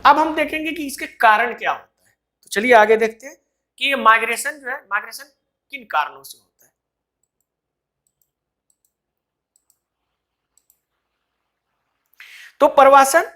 अब हम देखेंगे कि इसके कारण क्या होता है। तो चलिए आगे देखते हैं कि ये माइग्रेशन जो है, माइग्रेशन किन कारणों से होता है। तो प्रवासन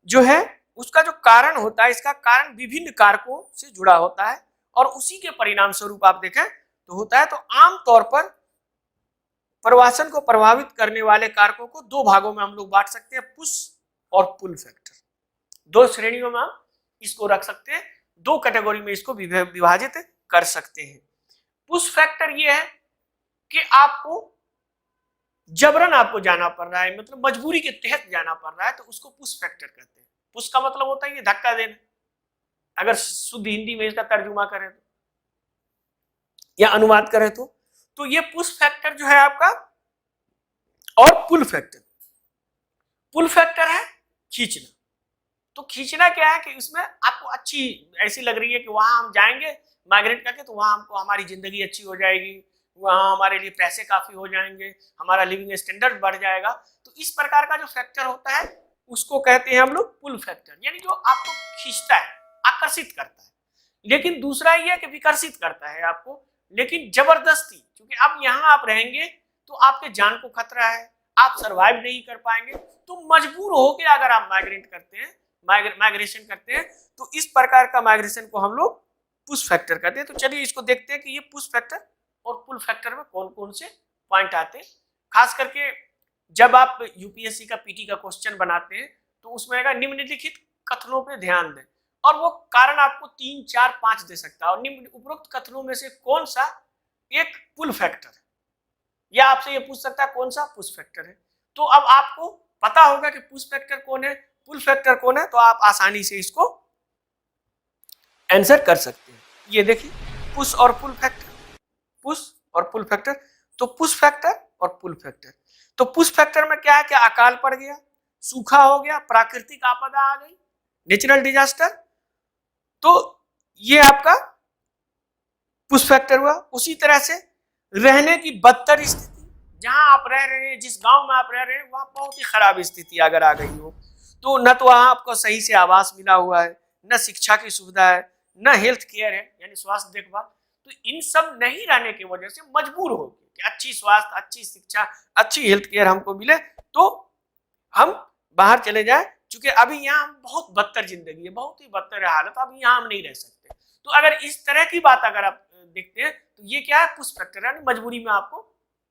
जो है उसका जो कारण होता है, इसका कारण विभिन्न कारकों से जुड़ा होता है और उसी के परिणाम स्वरूप आप देखें तो होता है। तो आमतौर पर प्रवासन को प्रभावित करने वाले कारकों को दो भागों में हम लोग बांट सकते हैं, पुश और पुल फैक्टर। दो श्रेणियों में हम इसको रख सकते हैं, दो कैटेगरी में इसको विभाजित कर सकते हैं। पुश फैक्टर ये है कि आपको जबरन आपको जाना पड़ रहा है, मतलब मजबूरी के तहत जाना पड़ रहा है, तो उसको पुश फैक्टर कहते हैं। पुश का मतलब होता है ये धक्का देना, अगर शुद्ध हिंदी में इसका तर्जुमा करें तो या अनुवाद करें तो ये पुश फैक्टर जो है आपका। और पुल फैक्टर, पुल फैक्टर है खींचना। तो खींचना क्या है कि उसमें आपको अच्छी ऐसी लग रही है कि वहां हम जाएंगे माइग्रेट करके तो वहां हमको हमारी जिंदगी अच्छी हो जाएगी, वहां हमारे लिए पैसे काफी हो जाएंगे, हमारा लिविंग स्टैंडर्ड बढ़ जाएगा। तो इस प्रकार का जो फैक्टर होता है उसको कहते हैं हम लोग पुल फैक्टर, यानी जो आपको खींचता है, आकर्षित करता है। लेकिन दूसरा ये है कि विकर्षित करता है आपको, लेकिन जबरदस्ती, क्योंकि अब यहाँ आप रहेंगे तो आपके जान को खतरा है, आप सरवाइव नहीं कर पाएंगे, तो मजबूर होकर अगर आप माइग्रेट करते हैं, माइग्रेशन करते हैं, तो इस प्रकार का माइग्रेशन को हम लोग पुश फैक्टर कहते हैं। तो चलिए इसको देखते हैं कि ये पुश फैक्टर और पुल फैक्टर में कौन कौन से पॉइंट आते हैं। खास करके जब आप यूपीएससी का पीटी का क्वेश्चन बनाते हैं तो उसमें आएगा निम्नलिखित कथनों पे ध्यान दें, और वो कारण आपको 3, 4, 5 दे सकता है, और निम्न उपरोक्त कथनों में से कौन सा एक पुल फैक्टर है, या आपसे ये पूछ सकता है कौन सा पुश फैक्टर है। तो अब आपको पता होगा कि पुश फैक्टर कौन है, पुल फैक्टर कौन है, तो आप आसानी से इसको आंसर कर सकते हैं। ये देखिए पुश और पुल फैक्टर, पुश और पुल फैक्टर। तो पुश फैक्टर और पुल फैक्टर, तो पुश फैक्टर में क्या है कि अकाल पड़ गया, सूखा हो गया, प्राकृतिक आपदा आ गई, नेचुरल डिजास्टर, तो ये आपका पुश फैक्टर हुआ। उसी तरह से रहने की बदतर स्थिति, जहां आप रह रहे हैं, जिस गांव में आप रह रहे हैं वहां बहुत ही खराब स्थिति अगर आ गई हो, तो न तो वहां आपको सही से आवास मिला हुआ है, न शिक्षा की सुविधा है, न हेल्थ केयर है यानी स्वास्थ्य देखभाल, तो इन सब नहीं रहने की वजह से मजबूर हो कि अच्छी स्वास्थ्य, अच्छी शिक्षा, अच्छी हेल्थ केयर हमको मिले तो हम बाहर चले जाए, क्योंकि अभी यहाँ बहुत बदतर जिंदगी है, बहुत ही बदतर हालत, अभी यहाँ हम नहीं रह सकते। तो अगर इस तरह की बात अगर आप देखते हैं तो ये क्या है, पुश फैक्टर है, मजबूरी में आपको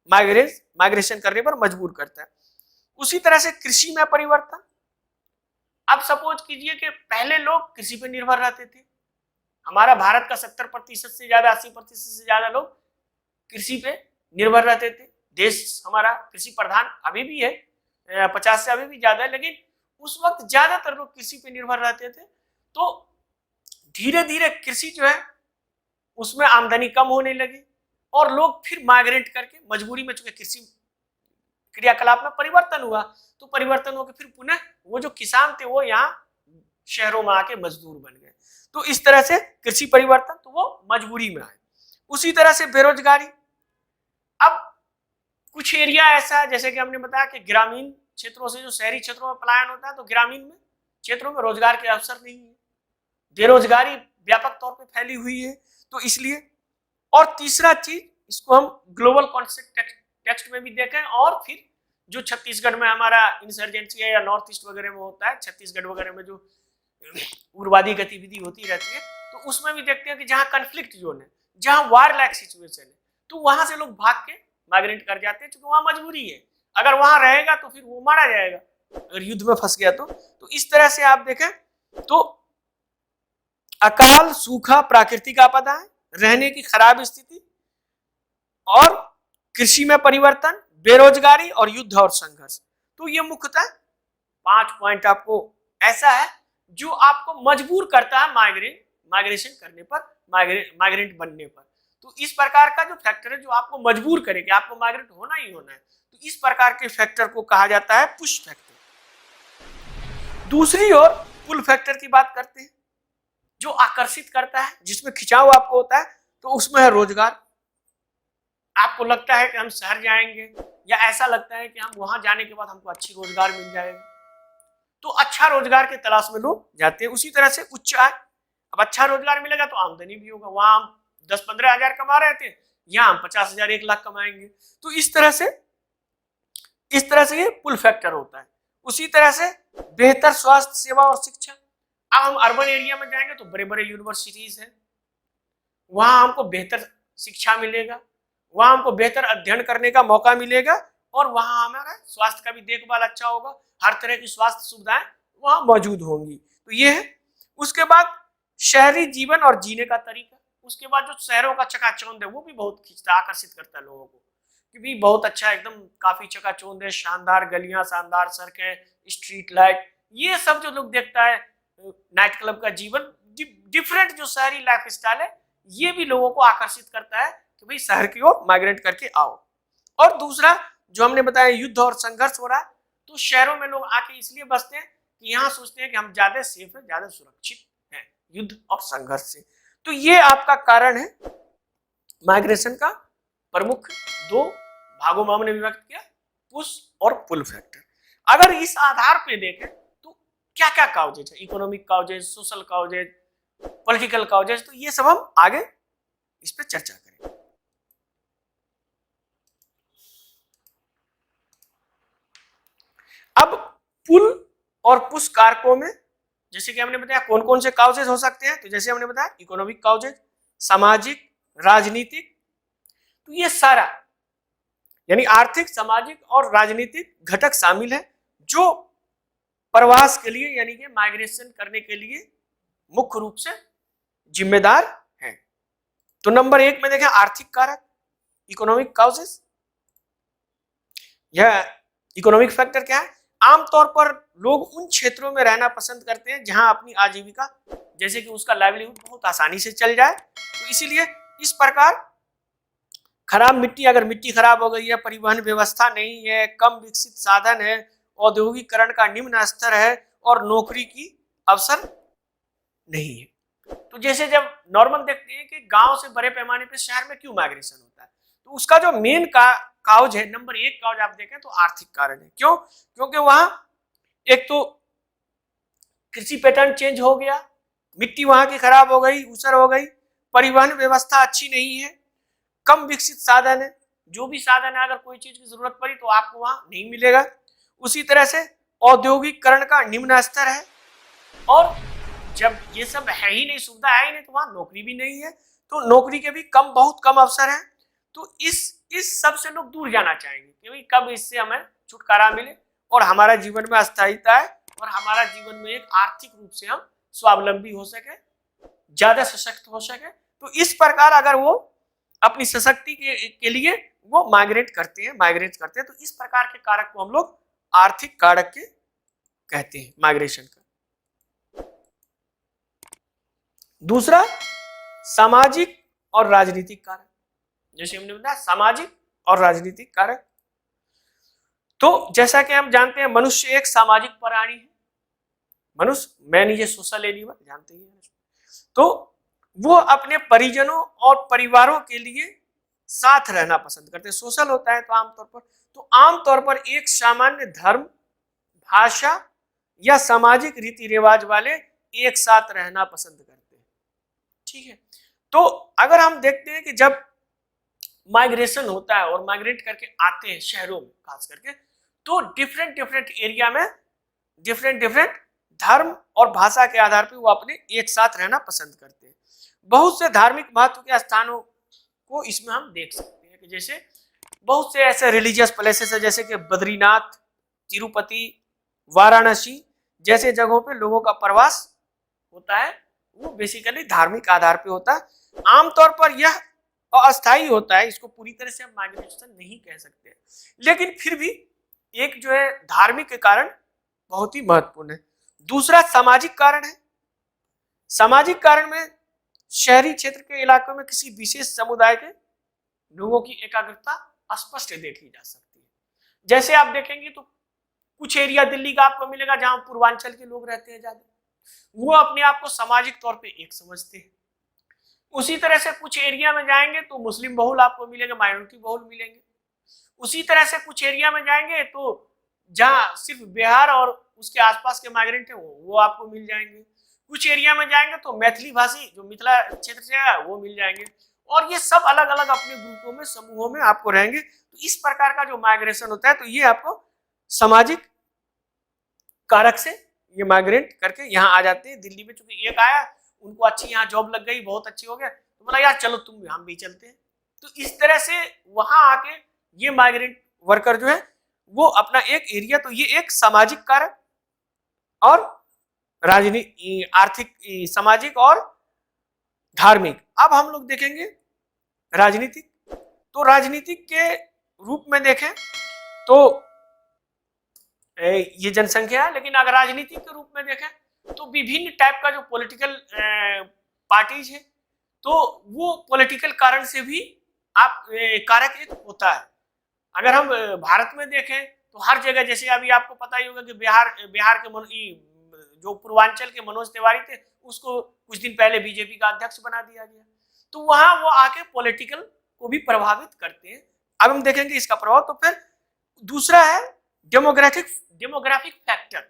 माइग्रेशन करने पर मजबूर करता है। उसी तरह से कृषि में परिवर्तन। अब सपोज कीजिए कि पहले लोग कृषि पर निर्भर रहते थे, हमारा भारत का 70% से ज्यादा, 80% से ज्यादा लोग कृषि पे निर्भर रहते थे। देश हमारा कृषि प्रधान अभी भी है, 50 से अभी भी ज्यादा है, लेकिन उस वक्त ज्यादातर लोग कृषि पे निर्भर रहते थे। तो धीरे धीरे कृषि जो है उसमें आमदनी कम होने लगी और लोग फिर माइग्रेट करके मजबूरी में, चूंकि कृषि क्रियाकलाप में परिवर्तन हुआ, तो परिवर्तन होकर फिर पुनः वो जो किसान थे वो यहाँ शहरों में आके मजदूर बन गए। तो इस तरह से कृषि परिवर्तन, तो वो मजबूरी में आए। उसी तरह से बेरोजगारी। अब कुछ एरिया ऐसा है, जैसे कि हमने बताया कि ग्रामीण क्षेत्रों से जो शहरी क्षेत्रों में पलायन होता है, तो ग्रामीण में क्षेत्रों में रोजगार के अवसर नहीं है, बेरोजगारी व्यापक तौर पे फैली हुई है, तो इसलिए। और तीसरा चीज, इसको हम ग्लोबल कॉन्सेप्ट टेक्स्ट में भी देखें, और फिर जो छत्तीसगढ़ में हमारा इंसर्जेंसी है या नॉर्थ ईस्ट वगैरह में होता है, छत्तीसगढ़ वगैरह में जो उग्रवादी गतिविधि होती रहती है, तो उसमें भी देखते हैं कि जहाँ कन्फ्लिक्ट जोन है, जहाँ वार लाइक सिचुएशन है, तो वहां से लोग भाग के माइग्रेट कर जाते हैं, क्योंकि वहां मजबूरी है, अगर वहां रहेगा तो फिर वो मारा जाएगा अगर युद्ध में फंस गया तो इस तरह से आप देखें तो अकाल, सूखा, प्राकृतिक आपदाएं, रहने की खराब स्थिति, और कृषि में परिवर्तन, बेरोजगारी और युद्ध और संघर्ष। तो ये मुख्यतः 5 पॉइंट आपको ऐसा है जो आपको मजबूर करता है माइग्रेशन करने पर, माइग्रेंट बनने पर। तो इस प्रकार का जो फैक्टर है जो आपको मजबूर करे कि आपको माइग्रेट होना ही होना है, तो इस प्रकार के फैक्टर को कहा जाता है पुश फैक्टर। दूसरी ओर पुल फैक्टर की बात करते हैं, जो आकर्षित करता है, जिसमें खिंचाव आपको होता है, तो उसमें है रोजगार। आपको लगता है कि हम शहर जाएंगे, या ऐसा लगता है कि हम वहां जाने के बाद हमको अच्छी रोजगार मिल जाएगा, तो अच्छा रोजगार के तलाश में लोग जाते हैं। उसी तरह से उच्च आय, अब अच्छा रोजगार मिलेगा तो आमदनी भी होगा। वहां हम 10-15 हजार कमा रहे थे, यहाँ हम 50,000 1 लाख कमाएंगे। तो इस तरह से ये पुल फैक्टर होता है। उसी तरह से बेहतर स्वास्थ्य सेवा और शिक्षा। अब हम अर्बन एरिया में जाएंगे तो बड़े बड़े यूनिवर्सिटीज हैं, वहां हमको बेहतर शिक्षा मिलेगा, वहां हमको बेहतर अध्ययन करने का मौका मिलेगा और वहां हमारा स्वास्थ्य का भी देखभाल अच्छा होगा, हर तरह की स्वास्थ्य सुविधाएं वहां मौजूद होंगी। तो ये है। उसके बाद शहरी जीवन और जीने का तरीका। उसके बाद जो शहरों का चकाचौंध है वो भी बहुत खींचता, आकर्षित करता है लोगों को कि भी बहुत अच्छा, एकदम काफी चकाचौंध है, शानदार गलियां, शानदार सड़कें, स्ट्रीट लाइट, ये सब जो लोग देखता है, नाइट क्लब का जीवन, डिफरेंट जो शहरी लाइफ स्टाइल है, ये भी लोगों को आकर्षित करता है कि भाई शहर की ओर माइग्रेट करके आओ। और दूसरा जो हमने बताया, युद्ध और संघर्ष हो रहा है, तो शहरों में लोग आके इसलिए बसते हैं कि यहाँ सोचते हैं कि हम ज्यादा सेफ है, ज्यादा सुरक्षित है युद्ध और संघर्ष से। तो ये आपका कारण है माइग्रेशन का। प्रमुख 2 भागों में हमने विभक्त किया, पुश और पुल फैक्टर। अगर इस आधार पे देखें तो क्या क्या काउजेज है, economic causes, social causes, political causes, तो ये सब हम आगे इस पे चर्चा करेंगे। अब पुल और पुश कारकों में जैसे कि हमने बताया कौन कौन से काउजेज हो सकते हैं, तो जैसे हमने बताया इकोनॉमिक काउजेज, सामाजिक, राजनीतिक, तो ये सारा यानी आर्थिक, सामाजिक और राजनीतिक घटक शामिल है जो प्रवास के लिए यानी कि माइग्रेशन करने के लिए मुख्य रूप से जिम्मेदार है। तो नंबर 1 में देखें आर्थिक कारक, इकोनॉमिक काउजेज। यह इकोनॉमिक फैक्टर क्या है, आमतौर पर लोग उन क्षेत्रों में रहना पसंद करते हैं जहां अपनी आजीविका, जैसे कि उसका लाइवलीहुड बहुत आसानी से चल जाए। तो इसीलिए इस प्रकार खराब मिट्टी, अगर मिट्टी खराब हो गई है, परिवहन व्यवस्था नहीं है, कम विकसित साधन है, औद्योगिकरण का निम्न स्तर है और नौकरी की अवसर नहीं है। तो जैसे जब नॉर्मल देखते हैं कि गांव से बड़े पैमाने पर शहर में क्यों माइग्रेशन होता है, तो उसका जो मेन काउज है, नंबर 1 काउज आप देखें तो आर्थिक कारण है। क्यों? क्योंकि वहां एक तो कृषि पैटर्न चेंज हो गया, मिट्टी वहां की खराब हो गई, ऊसर हो गई, परिवहन व्यवस्था अच्छी नहीं है, कम विकसित साधन है, जो भी साधन है अगर कोई चीज की जरूरत पड़ी तो आपको वहां नहीं मिलेगा। उसी तरह से औद्योगिकरण का निम्न स्तर है और जब ये सब है ही नहीं, सुविधा है ही नहीं, तो वहां नौकरी भी नहीं है, तो नौकरी के भी बहुत कम अवसर है। तो इस सब से लोग दूर जाना चाहेंगे कि भाई कब इससे हमें छुटकारा मिले और हमारा जीवन में स्थायित्व है और हमारा जीवन में एक आर्थिक रूप से हम स्वावलंबी हो सके, ज्यादा सशक्त हो सके। तो इस प्रकार अगर वो अपनी सशक्ति के लिए वो माइग्रेट करते हैं, तो इस प्रकार के कारक को हम लोग आर्थिक कारक के कहते हैं माइग्रेशन का। दूसरा सामाजिक और राजनीतिक कारक, जैसे हमने बताया सामाजिक और राजनीतिक कारक। तो जैसा कि हम जानते हैं मनुष्य एक सामाजिक प्राणी है, मनुष्य, man is a social animal, जानते ही हैं। तो वो अपने परिजनों और परिवारों के लिए साथ रहना पसंद करते हैं। सोशल होता है तो आमतौर पर एक सामान्य धर्म, भाषा या सामाजिक रीति रिवाज वाले एक साथ रहना पसंद करते हैं। ठीक है, तो अगर हम देखते हैं कि जब माइग्रेशन होता है और माइग्रेट करके आते हैं शहरों में खास करके, तो डिफरेंट एरिया में डिफरेंट धर्म और भाषा के आधार पर वो अपने एक साथ रहना पसंद करते हैं। बहुत से धार्मिक महत्व के स्थानों को इसमें हम देख सकते हैं कि जैसे बहुत से ऐसे रिलीजियस प्लेसेस है जैसे कि बद्रीनाथ, तिरुपति, वाराणसी जैसे जगहों पे लोगों का प्रवास होता है, वो बेसिकली धार्मिक आधार पे होता है। आमतौर पर यह अस्थायी होता है, इसको पूरी तरह से हम माइग्रेशन नहीं कह सकते, लेकिन फिर भी एक जो है धार्मिक के कारण बहुत ही महत्वपूर्ण है। दूसरा सामाजिक कारण है। सामाजिक कारण में शहरी क्षेत्र के इलाकों में किसी विशेष समुदाय के लोगों की एकाग्रता स्पष्ट देखी जा सकती है। जैसे आप देखेंगे तो कुछ एरिया दिल्ली का आपको मिलेगा जहां पूर्वांचल के लोग रहते हैं ज्यादा, वो अपने आप को सामाजिक तौर पे एक समझते हैं। उसी तरह से कुछ एरिया में जाएंगे तो मुस्लिम बहुल आपको मिलेंगे, माइनॉरिटी बहुल मिलेंगे। उसी तरह से कुछ एरिया में जाएंगे तो जहाँ सिर्फ बिहार और उसके आसपास के माइग्रेंट है वो आपको मिल जाएंगे। कुछ एरिया में जाएंगे तो मैथिली भाषी जो मिथिला क्षेत्र से है वो मिल जाएंगे, और ये सब अलग अलग अपने ग्रुपों में समूहों में आपको रहेंगे। तो इस प्रकार का जो माइग्रेशन होता है तो ये आपको सामाजिक कारक से ये माइग्रेट करके यहाँ आ जाते हैं। दिल्ली में चूंकि एक आया, उनको अच्छी यहाँ जॉब लग गई, बहुत अच्छी हो गया, तो बोला यार चलो तुम हम भी चलते हैं। तो इस तरह से वहां आके ये माइग्रेंट वर्कर जो है वो अपना एक एरिया, तो ये एक सामाजिक कारक और राजनीति, आर्थिक, सामाजिक और धार्मिक। अब हम लोग देखेंगे राजनीतिक। तो राजनीतिक के रूप में देखें तो ये जनसंख्या है, लेकिन अगर राजनीति के रूप में देखें तो विभिन्न टाइप का जो पॉलिटिकल पार्टीज है तो वो पॉलिटिकल कारण से भी आप कारक एक होता है। अगर हम भारत में देखें तो हर जगह, जैसे अभी आपको पता ही होगा कि बिहार के जो पूर्वांचल के मनोज तिवारी थे उसको कुछ दिन पहले बीजेपी का अध्यक्ष बना दिया गया, तो वहां वो आके पॉलिटिकल को भी प्रभावित करते हैं। अब हम देखेंगे इसका प्रभाव। तो फिर दूसरा है डेमोग्राफिक फैक्टर,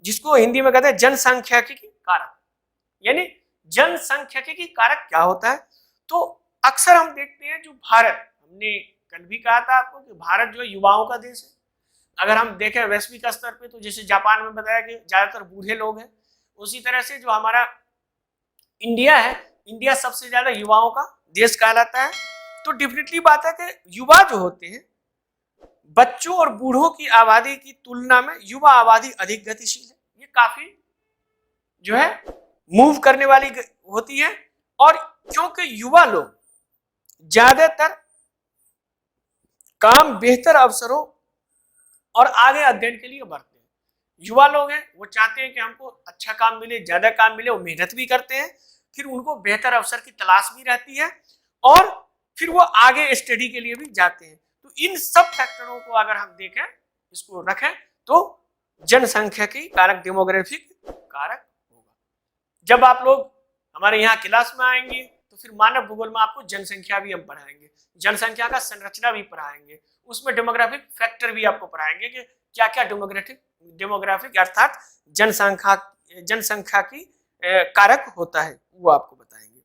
जिसको हिंदी में कहते हैं जनसांख्यिकी कारक। यानी जनसांख्यिकी कारक क्या होता है? तो अक्सर हम देखते हैं जो भारत, हमने कल भी कहा था आपको कि भारत जो है युवाओं का देश है। अगर हम देखें वैश्विक स्तर पे तो जैसे जापान में बताया कि ज्यादातर बूढ़े लोग हैं, उसी तरह से जो हमारा इंडिया है, इंडिया सबसे ज्यादा युवाओं का देश कहलाता है। तो डेफिनेटली बात है कि युवा जो होते हैं, बच्चों और बूढ़ों की आबादी की तुलना में युवा आबादी अधिक गतिशील है। ये काफी जो है मूव करने वाली होती है, और क्योंकि युवा लोग ज्यादातर काम, बेहतर अवसरों और आगे अध्ययन के लिए बढ़ते हैं। युवा लोग हैं वो चाहते हैं कि हमको अच्छा काम मिले, ज्यादा काम मिले, वो मेहनत भी करते हैं, फिर उनको बेहतर अवसर की तलाश भी रहती है, और फिर वो आगे स्टडी के लिए भी जाते हैं। तो इन सब फैक्टरों को अगर हम देखें, इसको रखें, तो जनसंख्या की कारक डेमोग्राफिक कारक होगा। जब आप लोग हमारे यहाँ क्लास में आएंगे तो फिर मानव भूगोल में आपको जनसंख्या भी हम पढ़ाएंगे, जनसंख्या का संरचना भी पढ़ाएंगे, उसमें डेमोग्राफिक फैक्टर भी आपको पढ़ाएंगे कि क्या क्या डेमोग्राफिक अर्थात जनसंख्या की कारक होता है, वो आपको बताएंगे।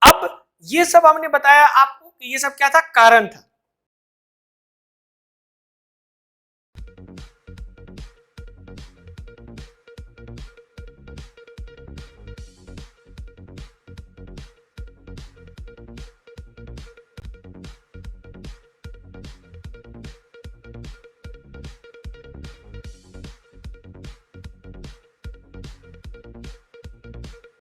अब ये सब हमने बताया आपको कि ये सब क्या था, कारण था।